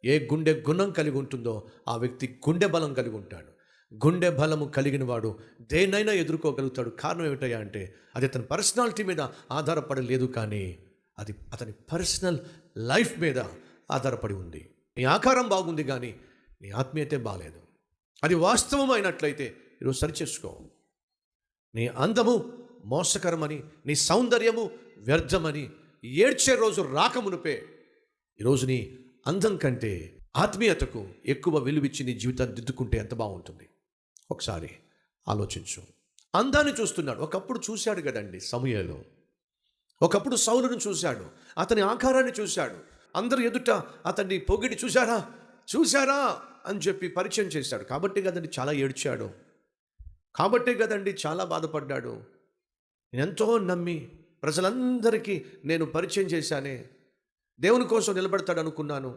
ఏ గుండె గుణం కలిగి ఉంటుందో ఆ వ్యక్తి గుండె బలం కలిగి ఉంటాడు. గుండె బలము కలిగిన వాడు దేన్నైనా ఎదుర్కోగలుగుతాడు. కారణం ఏమిటయ్యా అంటే అది అతని పర్సనాలిటీ మీద ఆధారపడలేదు, కానీ అది అతని పర్సనల్ లైఫ్ మీద ఆధారపడి ఉంది. నీ ఆకారం బాగుంది కానీ నీ ఆత్మీయతే బాలేదు. అది వాస్తవమైనట్లయితే ఈరోజు సరిచేసుకో. నీ అందము మోసకరమని, నీ సౌందర్యము వ్యర్థమని ఏడ్చే రోజు రాకమునుపే ఈరోజు నీ అందం కంటే ఆత్మీయతకు ఎక్కువ విలువిచ్చి నీ జీవితాన్ని దిద్దుకుంటే ఎంత బాగుంటుంది. ఒకసారి ఆలోచించు. అందాన్ని చూస్తున్నాడు. ఒకప్పుడు చూశాడు కదండి సమూయేలు. ఒకప్పుడు సౌలును చూశాడు, అతని ఆకారాన్ని చూశాడు, అందరు ఎదుట అతన్ని పొగిడి చూశారా అని చెప్పి పరిచయం చేశాడు. కాబట్టి కదండి చాలా ఏడ్చాడు, కాబట్టే కదండి చాలా బాధపడ్డాడు. నేను ఎంతో నమ్మి ప్రజలందరికీ నేను పరిచయం చేశానే, దేవుని కోసం నిలబడతాడు అనుకున్నాను,